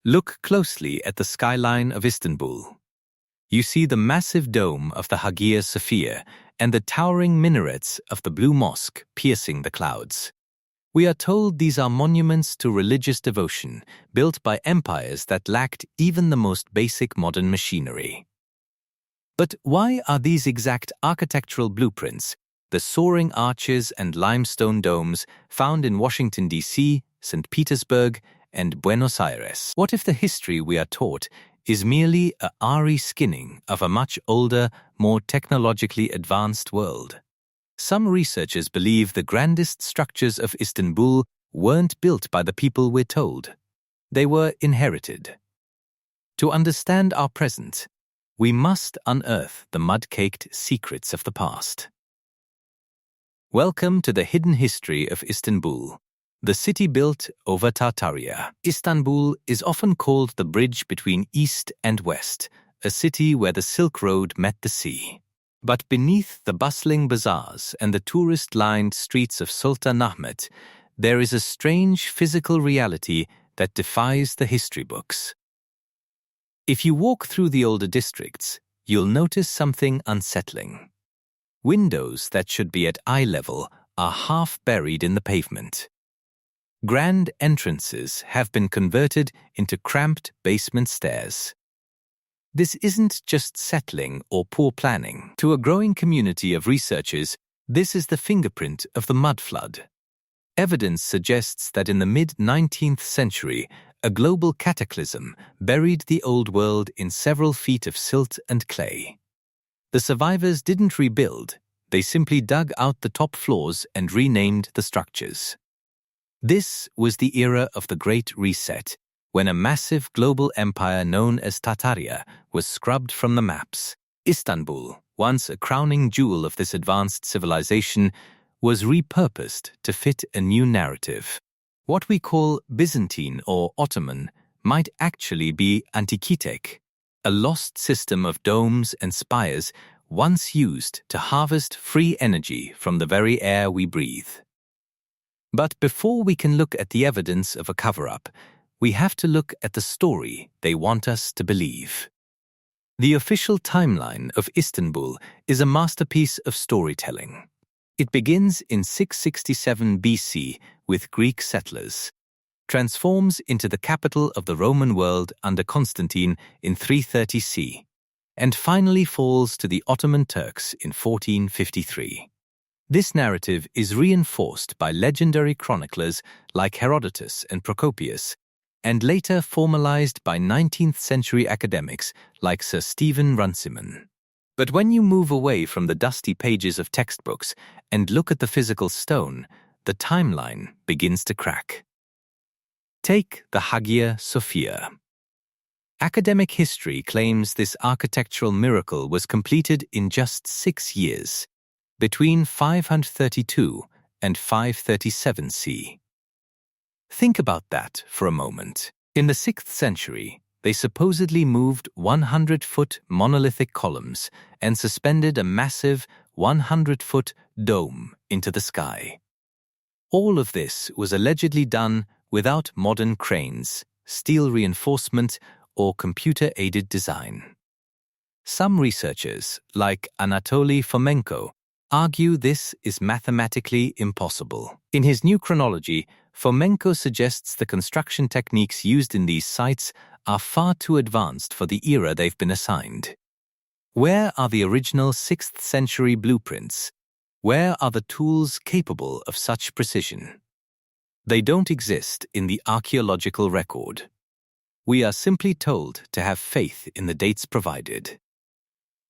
Look closely at the skyline of Istanbul. You see the massive dome of the Hagia Sophia and the towering minarets of the Blue Mosque piercing the clouds. We are told these are monuments to religious devotion, built by empires that lacked even the most basic modern machinery. But why are these exact architectural blueprints, the soaring arches and limestone domes found in Washington, D.C., St. Petersburg, and Buenos Aires? What if the history we are taught is merely a re-skinning of a much older, more technologically advanced world? Some researchers believe the grandest structures of Istanbul weren't built by the people we're told. They were inherited. To understand our present, we must unearth the mud-caked secrets of the past. Welcome to the hidden history of Istanbul, the city built over Tartaria. Istanbul is often called the bridge between East and West, a city where the Silk Road met the sea. But beneath the bustling bazaars and the tourist-lined streets of Sultanahmet, there is a strange physical reality that defies the history books. If you walk through the older districts, you'll notice something unsettling. Windows that should be at eye level are half buried in the pavement. Grand entrances have been converted into cramped basement stairs. This isn't just settling or poor planning. To a growing community of researchers, this is the fingerprint of the mud flood. Evidence suggests that in the mid-19th century, a global cataclysm buried the old world in several feet of silt and clay. The survivors didn't rebuild, they simply dug out the top floors and renamed the structures. This was the era of the Great Reset, when a massive global empire known as Tartaria was scrubbed from the maps. Istanbul, once a crowning jewel of this advanced civilization, was repurposed to fit a new narrative. What we call Byzantine or Ottoman might actually be Antiquitech, a lost system of domes and spires once used to harvest free energy from the very air we breathe. But before we can look at the evidence of a cover-up, we have to look at the story they want us to believe. The official timeline of Istanbul is a masterpiece of storytelling. It begins in 667 BC with Greek settlers, transforms into the capital of the Roman world under Constantine in 330 C, and finally falls to the Ottoman Turks in 1453. This narrative is reinforced by legendary chroniclers like Herodotus and Procopius, and later formalized by 19th-century academics like Sir Stephen Runciman. But when you move away from the dusty pages of textbooks and look at the physical stone, the timeline begins to crack. Take the Hagia Sophia. Academic history claims this architectural miracle was completed in just 6 years, between 532 and 537 C. Think about that for a moment. In the 6th century, they supposedly moved 100-foot monolithic columns and suspended a massive 100-foot dome into the sky. All of this was allegedly done without modern cranes, steel reinforcement, or computer-aided design. Some researchers, like Anatoly Fomenko, argue this is mathematically impossible. In his new chronology, Fomenko suggests the construction techniques used in these sites are far too advanced for the era they've been assigned. Where are the original 6th century blueprints? Where are the tools capable of such precision? They don't exist in the archaeological record. We are simply told to have faith in the dates provided.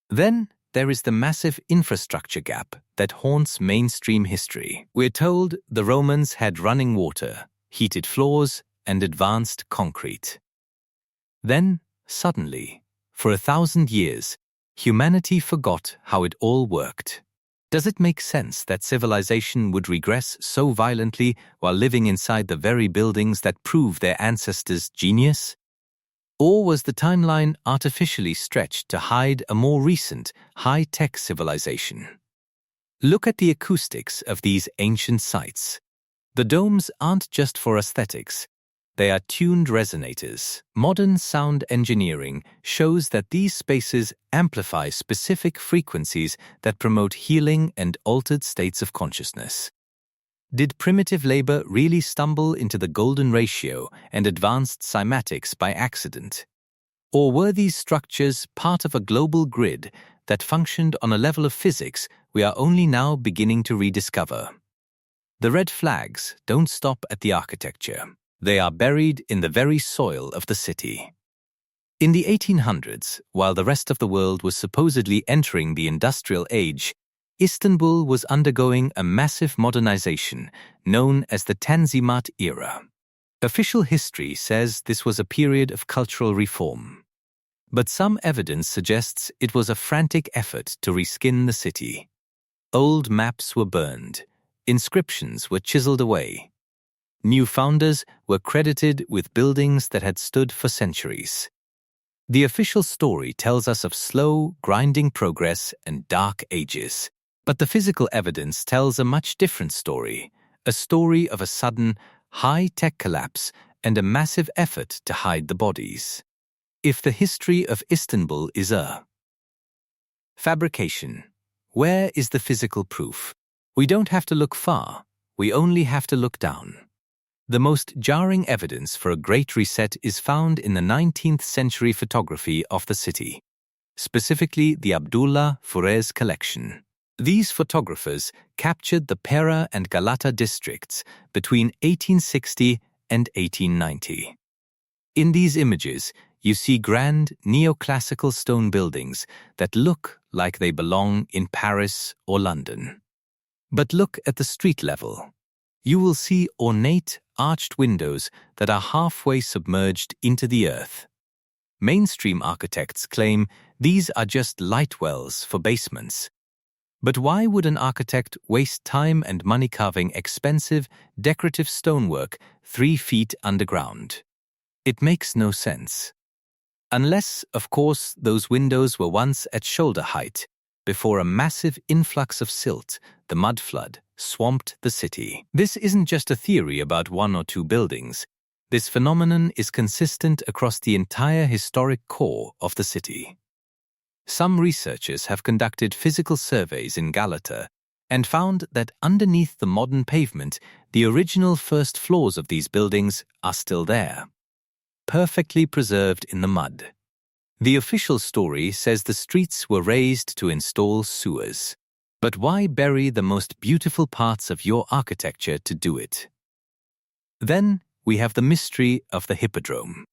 Then there is the massive infrastructure gap that haunts mainstream history. We're told the Romans had running water, heated floors, and advanced concrete. Then, suddenly, for 1,000 years, humanity forgot how it all worked. Does it make sense that civilization would regress so violently while living inside the very buildings that prove their ancestors' genius? Or was the timeline artificially stretched to hide a more recent, high-tech civilization? Look at the acoustics of these ancient sites. The domes aren't just for aesthetics. They are tuned resonators. Modern sound engineering shows that these spaces amplify specific frequencies that promote healing and altered states of consciousness. Did primitive labor really stumble into the golden ratio and advanced cymatics by accident? Or were these structures part of a global grid that functioned on a level of physics we are only now beginning to rediscover? The red flags don't stop at the architecture. They are buried in the very soil of the city. In the 1800s, while the rest of the world was supposedly entering the industrial age, Istanbul was undergoing a massive modernization known as the Tanzimat era. Official history says this was a period of cultural reform. But some evidence suggests it was a frantic effort to reskin the city. Old maps were burned. Inscriptions were chiseled away. New founders were credited with buildings that had stood for centuries. The official story tells us of slow, grinding progress and dark ages. But the physical evidence tells a much different story, a story of a sudden, high-tech collapse and a massive effort to hide the bodies. If the history of Istanbul is a fabrication, where is the physical proof? We don't have to look far, we only have to look down. The most jarring evidence for a great reset is found in the 19th century photography of the city, specifically the Abdullah Furez collection. These photographers captured the Pera and Galata districts between 1860 and 1890. In these images, you see grand neoclassical stone buildings that look like they belong in Paris or London. But look at the street level. You will see ornate, arched windows that are halfway submerged into the earth. Mainstream architects claim these are just light wells for basements. But why would an architect waste time and money carving expensive, decorative stonework 3 feet underground? It makes no sense. Unless, of course, those windows were once at shoulder height, before a massive influx of silt, the mud flood, swamped the city. This isn't just a theory about 1 or 2 buildings. This phenomenon is consistent across the entire historic core of the city. Some researchers have conducted physical surveys in Galata and found that underneath the modern pavement, the original first floors of these buildings are still there, perfectly preserved in the mud. The official story says the streets were raised to install sewers. But why bury the most beautiful parts of your architecture to do it? Then we have the mystery of the Hippodrome.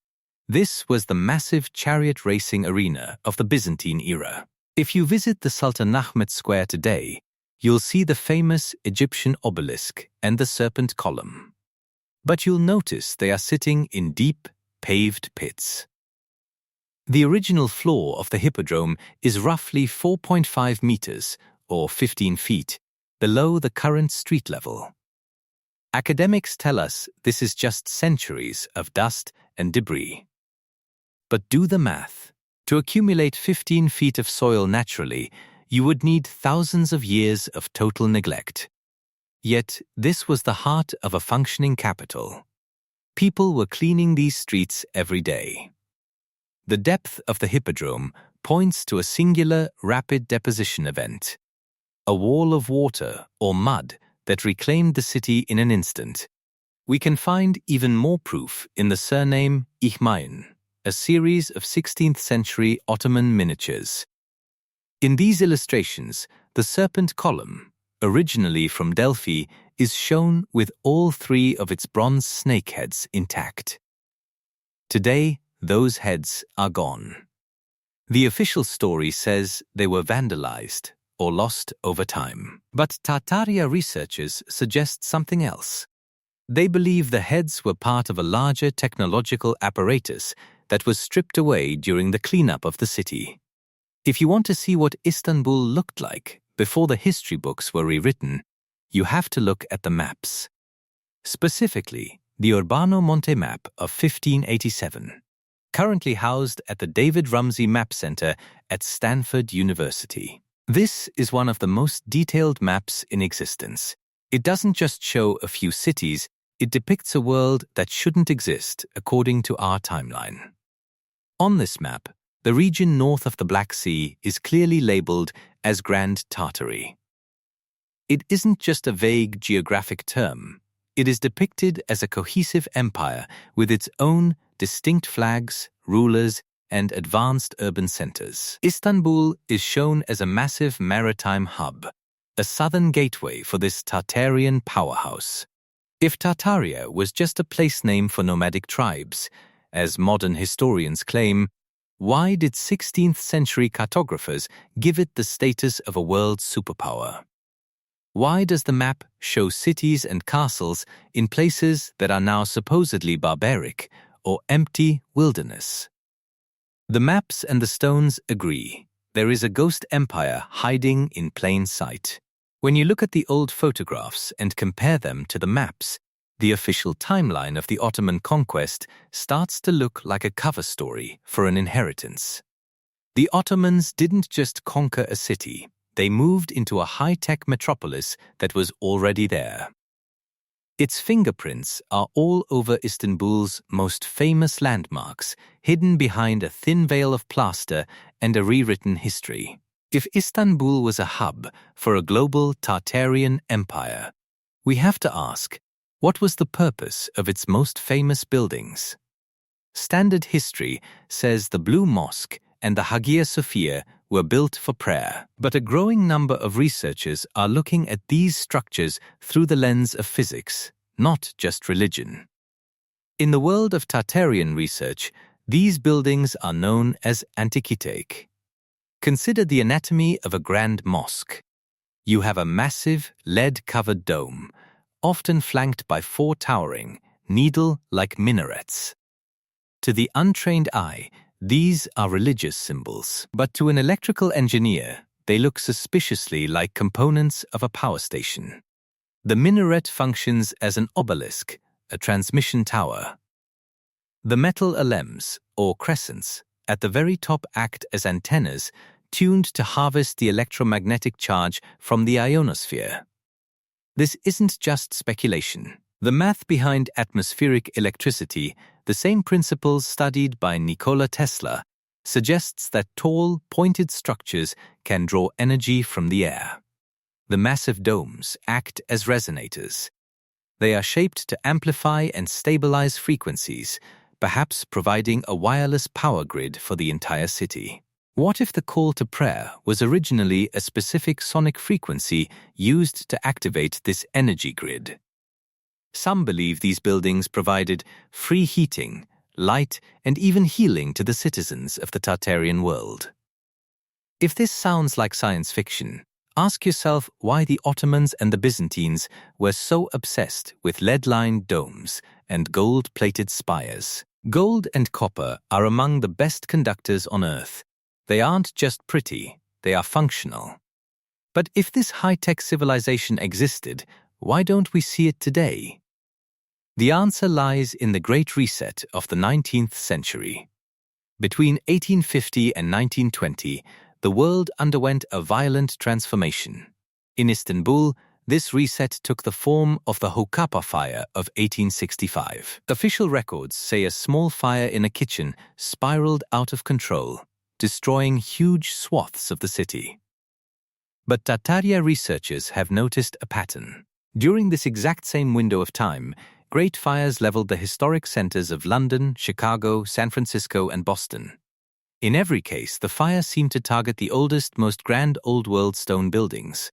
This was the massive chariot racing arena of the Byzantine era. If you visit the Sultanahmet Square today, you'll see the famous Egyptian obelisk and the serpent column. But you'll notice they are sitting in deep, paved pits. The original floor of the Hippodrome is roughly 4.5 meters, or 15 feet, below the current street level. Academics tell us this is just centuries of dust and debris. But do the math. To accumulate 15 feet of soil naturally, you would need thousands of years of total neglect. Yet, this was the heart of a functioning capital. People were cleaning these streets every day. The depth of the Hippodrome points to a singular rapid deposition event, a wall of water or mud that reclaimed the city in an instant. We can find even more proof in the surname Ihmayn, a series of 16th century Ottoman miniatures. In these illustrations, the serpent column, originally from Delphi, is shown with all 3 of its bronze snake heads intact. Today, those heads are gone. The official story says they were vandalized or lost over time. But Tartaria researchers suggest something else. They believe the heads were part of a larger technological apparatus that was stripped away during the cleanup of the city. If you want to see what Istanbul looked like before the history books were rewritten, you have to look at the maps. Specifically, the Urbano Monte map of 1587, currently housed at the David Rumsey Map Center at Stanford University. This is one of the most detailed maps in existence. It doesn't just show a few cities, It depicts a world that shouldn't exist according to our timeline. On this map, the region north of the Black Sea is clearly labeled as Grand Tartarie. It isn't just a vague geographic term. It is depicted as a cohesive empire with its own distinct flags, rulers, and advanced urban centers. Istanbul is shown as a massive maritime hub, a southern gateway for this Tartarian powerhouse. If Tartaria was just a place name for nomadic tribes, as modern historians claim, why did 16th century cartographers give it the status of a world superpower? Why does the map show cities and castles in places that are now supposedly barbaric or empty wilderness? The maps and the stones agree. There is a ghost empire hiding in plain sight. When you look at the old photographs and compare them to the maps, the official timeline of the Ottoman conquest starts to look like a cover story for an inheritance. The Ottomans didn't just conquer a city, they moved into a high-tech metropolis that was already there. Its fingerprints are all over Istanbul's most famous landmarks, hidden behind a thin veil of plaster and a rewritten history. If Istanbul was a hub for a global Tartarian empire, we have to ask, what was the purpose of its most famous buildings? Standard history says the Blue Mosque and the Hagia Sophia were built for prayer, but a growing number of researchers are looking at these structures through the lens of physics, not just religion. In the world of Tartarian research, these buildings are known as Antiquitech. Consider the anatomy of a grand mosque. You have a massive, lead-covered dome, often flanked by 4 towering, needle-like minarets. To the untrained eye, these are religious symbols, but to an electrical engineer, they look suspiciously like components of a power station. The minaret functions as an obelisk, a transmission tower. The metal alems, or crescents, at the very top act as antennas tuned to harvest the electromagnetic charge from the ionosphere. This isn't just speculation. The math behind atmospheric electricity, the same principles studied by Nikola Tesla, suggests that tall, pointed structures can draw energy from the air. The massive domes act as resonators. They are shaped to amplify and stabilize frequencies, perhaps providing a wireless power grid for the entire city. What if the call to prayer was originally a specific sonic frequency used to activate this energy grid? Some believe these buildings provided free heating, light, and even healing to the citizens of the Tartarian world. If this sounds like science fiction, ask yourself why the Ottomans and the Byzantines were so obsessed with lead-lined domes and gold-plated spires. Gold and copper are among the best conductors on Earth. They aren't just pretty, they are functional. But if this high-tech civilization existed, why don't we see it today? The answer lies in the Great Reset of the 19th century. Between 1850 and 1920, the world underwent a violent transformation. In Istanbul, this reset took the form of the Hokapa fire of 1865. Official records say a small fire in a kitchen spiraled out of control, destroying huge swaths of the city. But Tartaria researchers have noticed a pattern. During this exact same window of time, great fires leveled the historic centers of London, Chicago, San Francisco, and Boston. In every case, the fire seemed to target the oldest, most grand old-world stone buildings.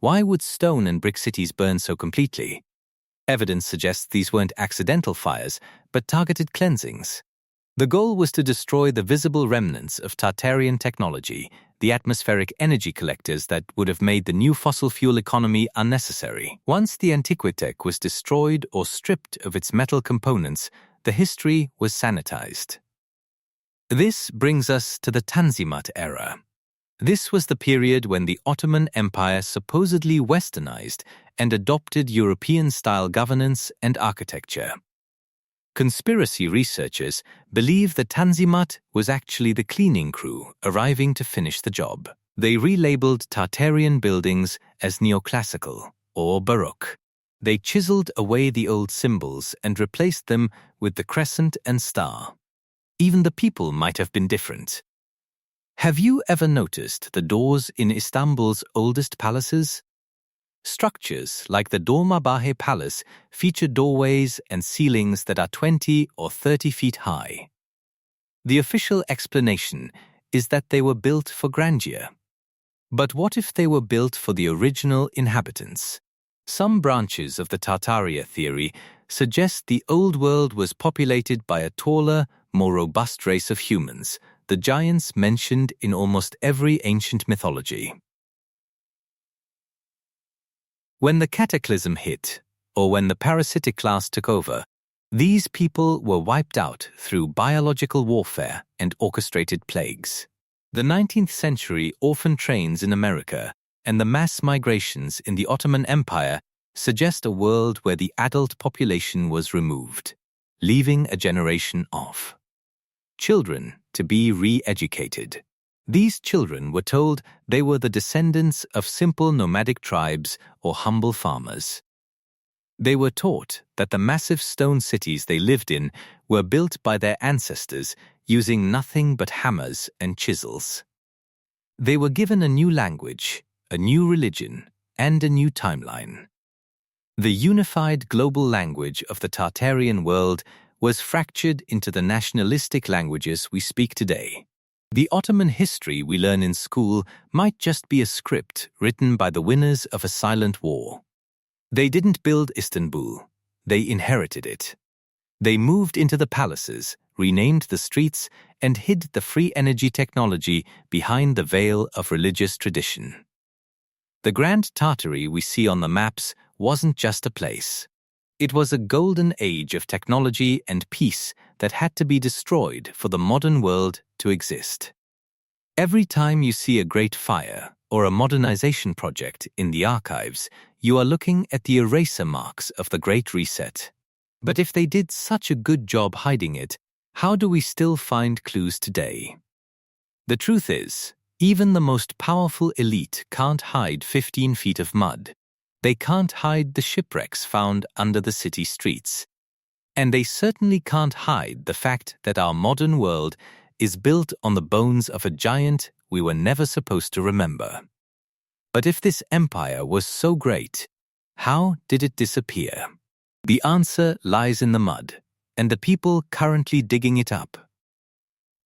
Why would stone and brick cities burn so completely? Evidence suggests these weren't accidental fires, but targeted cleansings. The goal was to destroy the visible remnants of Tartarian technology, the atmospheric energy collectors that would have made the new fossil fuel economy unnecessary. Once the Antiquitech was destroyed or stripped of its metal components, the history was sanitized. This brings us to the Tanzimat era. This was the period when the Ottoman Empire supposedly westernized and adopted European-style governance and architecture. Conspiracy researchers believe the Tanzimat was actually the cleaning crew arriving to finish the job. They relabeled Tartarian buildings as neoclassical or Baroque. They chiseled away the old symbols and replaced them with the crescent and star. Even the people might have been different. Have you ever noticed the doors in Istanbul's oldest palaces? Structures like the Dolmabahce Palace feature doorways and ceilings that are 20 or 30 feet high. The official explanation is that they were built for grandeur. But what if they were built for the original inhabitants? Some branches of the Tartaria theory suggest the old world was populated by a taller, more robust race of humans, the giants mentioned in almost every ancient mythology. When the cataclysm hit, or when the parasitic class took over, these people were wiped out through biological warfare and orchestrated plagues. The 19th century orphan trains in America and the mass migrations in the Ottoman Empire suggest a world where the adult population was removed, leaving a generation of children to be re-educated. These children were told they were the descendants of simple nomadic tribes or humble farmers. They were taught that the massive stone cities they lived in were built by their ancestors using nothing but hammers and chisels. They were given a new language, a new religion, and a new timeline. The unified global language of the Tartarian world was fractured into the nationalistic languages we speak today. The Ottoman history we learn in school might just be a script written by the winners of a silent war. They didn't build Istanbul, they inherited it. They moved into the palaces, renamed the streets, and hid the free energy technology behind the veil of religious tradition. The Grand Tartary we see on the maps wasn't just a place. It was a golden age of technology and peace that had to be destroyed for the modern world to exist. Every time you see a great fire or a modernization project in the archives, you are looking at the eraser marks of the Great Reset. But if they did such a good job hiding it, how do we still find clues today? The truth is, even the most powerful elite can't hide 15 feet of mud. They can't hide the shipwrecks found under the city streets. And they certainly can't hide the fact that our modern world is built on the bones of a giant we were never supposed to remember. But if this empire was so great, how did it disappear? The answer lies in the mud, and the people currently digging it up.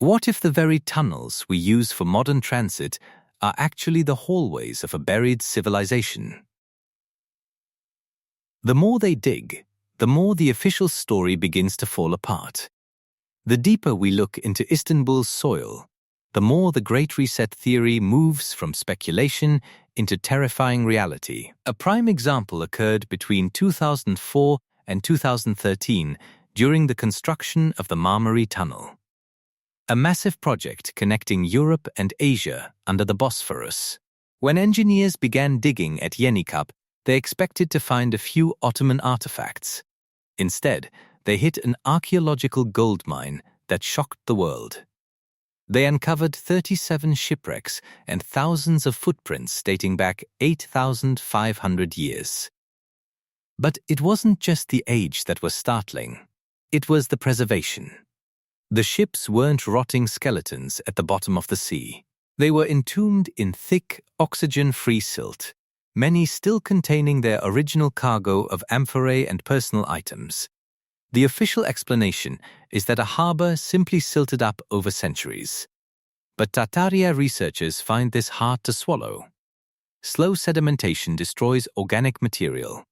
What if the very tunnels we use for modern transit are actually the hallways of a buried civilization? The more they dig, the more the official story begins to fall apart. The deeper we look into Istanbul's soil, the more the Great Reset theory moves from speculation into terrifying reality. A prime example occurred between 2004 and 2013 during the construction of the Marmaray Tunnel, a massive project connecting Europe and Asia under the Bosphorus. When engineers began digging at Yenikap, they expected to find a few Ottoman artifacts. Instead, they hit an archaeological gold mine that shocked the world. They uncovered 37 shipwrecks and thousands of footprints dating back 8,500 years. But it wasn't just the age that was startling. It was the preservation. The ships weren't rotting skeletons at the bottom of the sea. They were entombed in thick, oxygen-free silt, many still containing their original cargo of amphorae and personal items. The official explanation is that a harbor simply silted up over centuries. But Tartaria researchers find this hard to swallow. Slow sedimentation destroys organic material.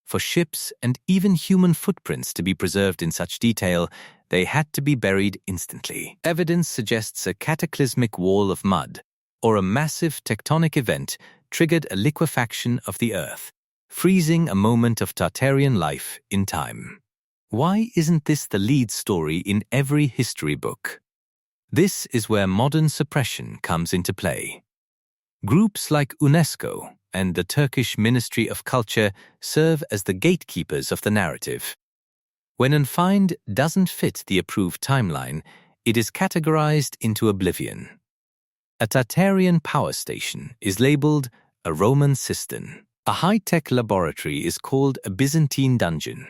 For ships and even human footprints to be preserved in such detail, they had to be buried instantly. Evidence suggests a cataclysmic wall of mud, or a massive tectonic event triggered a liquefaction of the earth, freezing a moment of Tartarian life in time. Why isn't this the lead story in every history book? This is where modern suppression comes into play. Groups like UNESCO and the Turkish Ministry of Culture serve as the gatekeepers of the narrative. When a find doesn't fit the approved timeline, it is categorized into oblivion. A Tartarian power station is labeled a Roman cistern. A high-tech laboratory is called a Byzantine dungeon.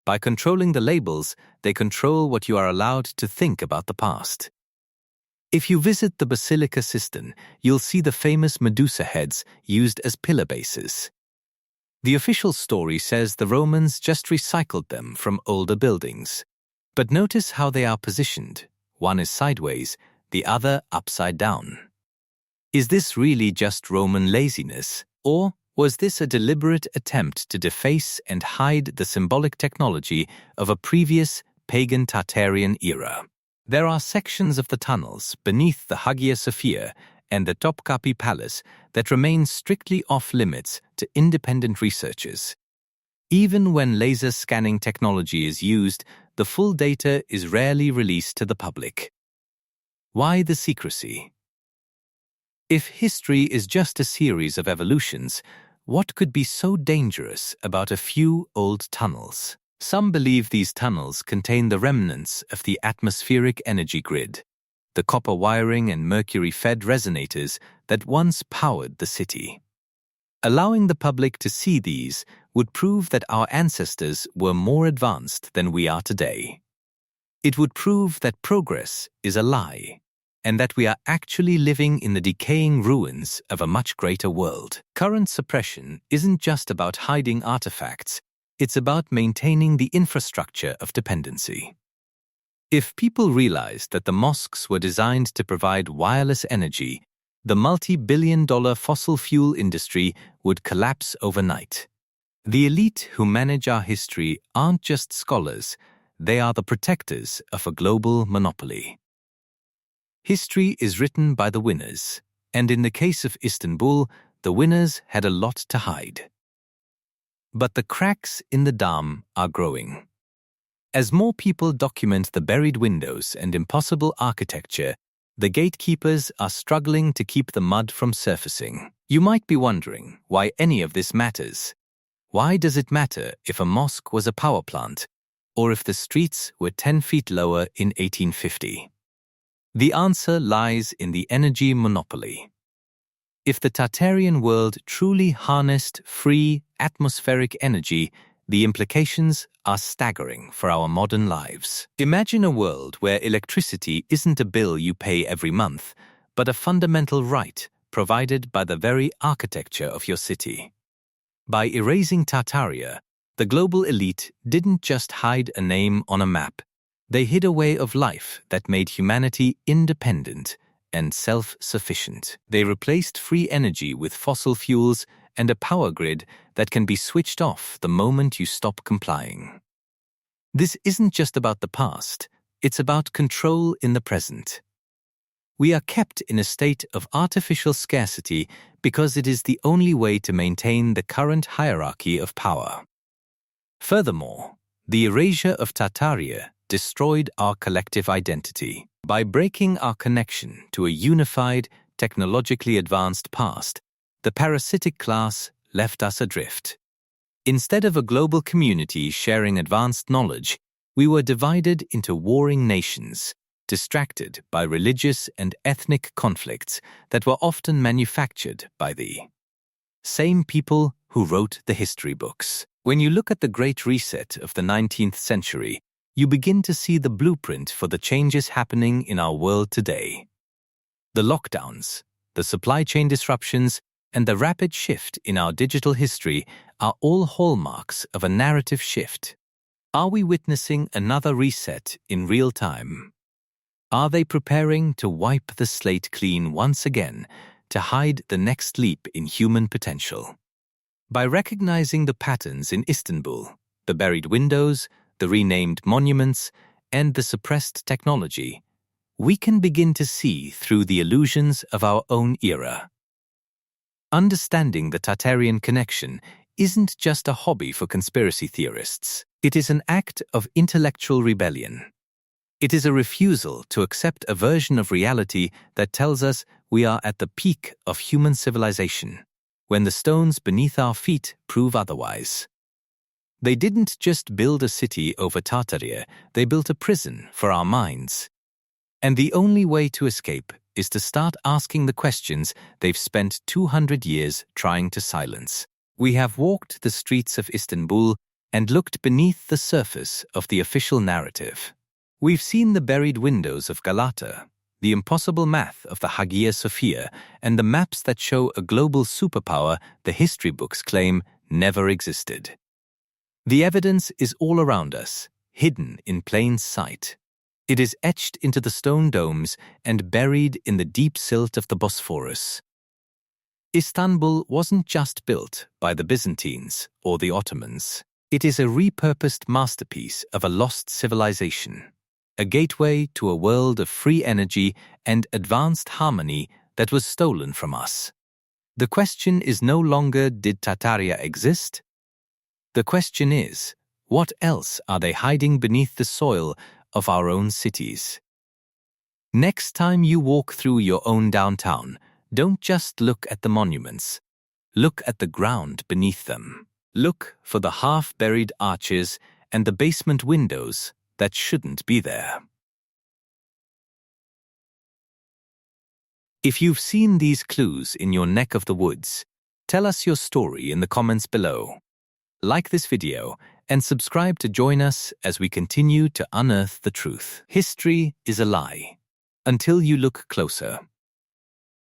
By controlling the labels, they control what you are allowed to think about the past. If you visit the Basilica Sistine, you'll see the famous Medusa heads used as pillar bases. The official story says the Romans just recycled them from older buildings. But notice how they are positioned. One is sideways, the other upside down. Is this really just Roman laziness, or was this a deliberate attempt to deface and hide the symbolic technology of a previous pagan Tartarian era? There are sections of the tunnels beneath the Hagia Sophia and the Topkapi Palace that remain strictly off-limits to independent researchers. Even when laser scanning technology is used, the full data is rarely released to the public. Why the secrecy? If history is just a series of evolutions, what could be so dangerous about a few old tunnels? Some believe these tunnels contain the remnants of the atmospheric energy grid, the copper wiring and mercury-fed resonators that once powered the city. Allowing the public to see these would prove that our ancestors were more advanced than we are today. It would prove that progress is a lie, and that we are actually living in the decaying ruins of a much greater world. Current suppression isn't just about hiding artifacts, it's about maintaining the infrastructure of dependency. If people realized that the mosques were designed to provide wireless energy, the multi-billion-dollar fossil fuel industry would collapse overnight. The elite who manage our history aren't just scholars, they are the protectors of a global monopoly. History is written by the winners, and in the case of Istanbul, the winners had a lot to hide. But the cracks in the dam are growing. As more people document the buried windows and impossible architecture, the gatekeepers are struggling to keep the mud from surfacing. You might be wondering why any of this matters. Why does it matter if a mosque was a power plant, or if the streets were 10 feet lower in 1850? The answer lies in the energy monopoly. If the Tartarian world truly harnessed free, atmospheric energy, the implications are staggering for our modern lives. Imagine a world where electricity isn't a bill you pay every month, but a fundamental right provided by the very architecture of your city. By erasing Tartaria, the global elite didn't just hide a name on a map. They hid a way of life that made humanity independent and self-sufficient. They replaced free energy with fossil fuels and a power grid that can be switched off the moment you stop complying. This isn't just about the past, it's about control in the present. We are kept in a state of artificial scarcity because it is the only way to maintain the current hierarchy of power. Furthermore, the erasure of Tartaria destroyed our collective identity. By breaking our connection to a unified, technologically advanced past, the parasitic class left us adrift. Instead of a global community sharing advanced knowledge, we were divided into warring nations, distracted by religious and ethnic conflicts that were often manufactured by the same people who wrote the history books. When you look at the Great Reset of the 19th century, you begin to see the blueprint for the changes happening in our world today. The lockdowns, the supply chain disruptions, and the rapid shift in our digital history are all hallmarks of a narrative shift. Are we witnessing another reset in real time? Are they preparing to wipe the slate clean once again to hide the next leap in human potential? By recognizing the patterns in Istanbul, the buried windows, the renamed monuments, and the suppressed technology, we can begin to see through the illusions of our own era. Understanding the Tartarian connection isn't just a hobby for conspiracy theorists. It is an act of intellectual rebellion. It is a refusal to accept a version of reality that tells us we are at the peak of human civilization, when the stones beneath our feet prove otherwise. They didn't just build a city over Tartaria, they built a prison for our minds. And the only way to escape is to start asking the questions they've spent 200 years trying to silence. We have walked the streets of Istanbul and looked beneath the surface of the official narrative. We've seen the buried windows of Galata, the impossible math of the Hagia Sophia, and the maps that show a global superpower the history books claim never existed. The evidence is all around us, hidden in plain sight. It is etched into the stone domes and buried in the deep silt of the Bosphorus. Istanbul wasn't just built by the Byzantines or the Ottomans. It is a repurposed masterpiece of a lost civilization, a gateway to a world of free energy and advanced harmony that was stolen from us. The question is no longer, did Tartaria exist? The question is, what else are they hiding beneath the soil of our own cities? Next time you walk through your own downtown, don't just look at the monuments. Look at the ground beneath them. Look for the half-buried arches and the basement windows that shouldn't be there. If you've seen these clues in your neck of the woods, tell us your story in the comments below. Like this video and subscribe to join us as we continue to unearth the truth. History is a lie until you look closer.